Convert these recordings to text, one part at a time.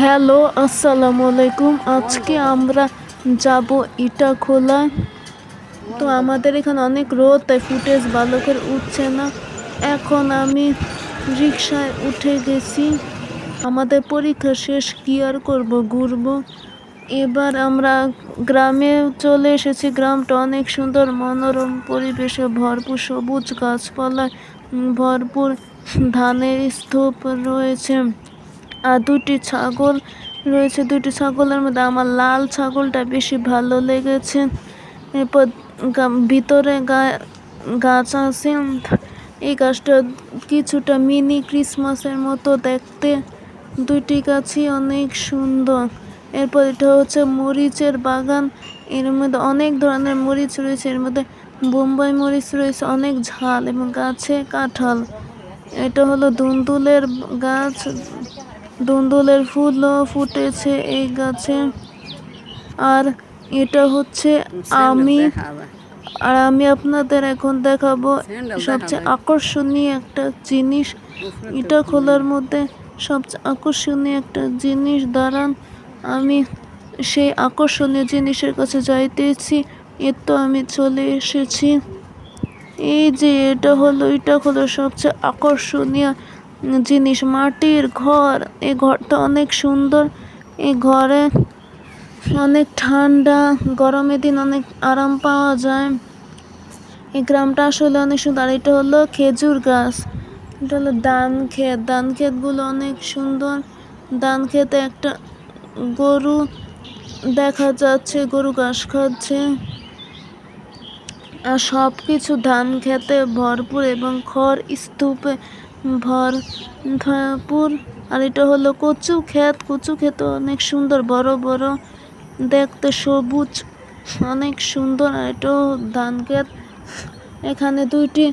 Hello, আসসালামু আলাইকুম। আজকে আমরা যাব ইটাখোলায়। তো আমাদের এখানে অনেক রোদ, তাই ফুটেজ ভালো করে উঠছে না। এখন আমি রিকশায় উঠে গেছি। আমাদের পরীক্ষা শেষ, কি আর করবো, ঘুরবো। এবার আমরা গ্রামে চলে এসেছি। গ্রামটা অনেক সুন্দর, মনোরম পরিবেশে ভরপুর, সবুজ গাছপালায় ভরপুর। ধানের স্তূপ রয়েছে আর দুটি ছাগল রয়েছে। দুটি ছাগলের মধ্যে আমার লাল ছাগলটা বেশি ভালো লেগেছে। এরপর ভিতরে গাছ আছে। এই গাছটা কিছুটা মিনি ক্রিসমাসের মতো দেখতে। দুটি গাছই অনেক সুন্দর। এরপর এটা হচ্ছে মরিচের বাগান। এর মধ্যে অনেক ধরনের মরিচ রয়েছে। এর মধ্যে বোম্বাই মরিচ রয়েছে, অনেক ঝাল, এবং গাছে কাঁঠাল। এটা হলো দুন্দুলের গাছ। দুন্দুলের ফুলও ফুটেছে এই গাছে। আর এটা হচ্ছে আমি আপনাদের এখন দেখাবো সবচেয়ে আকর্ষণীয় একটা জিনিস। ইটাখোলার মধ্যে সবচেয়ে আকর্ষণীয় একটা জিনিস। দাঁড়ান, আমি সেই আকর্ষণীয় জিনিসের কাছে যাইতেছি। তো আমি চলে এসেছি। এই যে এটা হলো সবচেয়ে আকর্ষণীয় জিনিস, মাটির ঘর। এই ঘরটা অনেক সুন্দর। এই ঘরে অনেক ঠান্ডা, গরমের দিন অনেক আরাম পাওয়া যায়। এই গ্রামটা আসলে অনেক সুন্দর। আর এটা হলো খেজুর গাছ। এটা হলো ধান ক্ষেতগুলো অনেক সুন্দর। ধান ক্ষেতে একটা গরু দেখা যাচ্ছে, গরু ঘাস খাচ্ছে। আর সব কিছু ধান খেতে ভরপুর এবং খড় স্তূপে ভরপুর। আর এটা হলো কচু ক্ষেত অনেক সুন্দর, বড় বড় দেখতে, সবুজ, অনেক সুন্দর। আর এটাও ধান ক্ষেত। এখানে দুইটি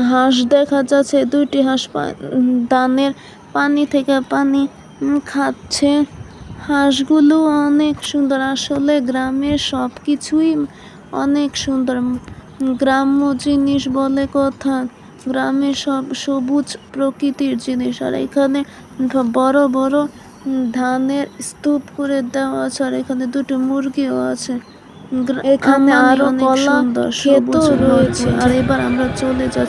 হাঁস দেখা যাচ্ছে। দুইটি হাঁস ধানের পানি থেকে পানি খাচ্ছে। হাঁসগুলো অনেক সুন্দর। আসলে গ্রামের সব কিছুই অনেক সুন্দর। গ্রাম্য জিনিস বলে কথা, গ্রামে সব সবুজ প্রকৃতির জিনিস। আর এখানে বড় বড় ধানের স্তূপ করে দেওয়া আছে। আর এখানে দুটো মুরগিও আছে। এখানে আরো কলা ক্ষেতও রয়েছে। আর এবার আমরা চলে যাচ্ছি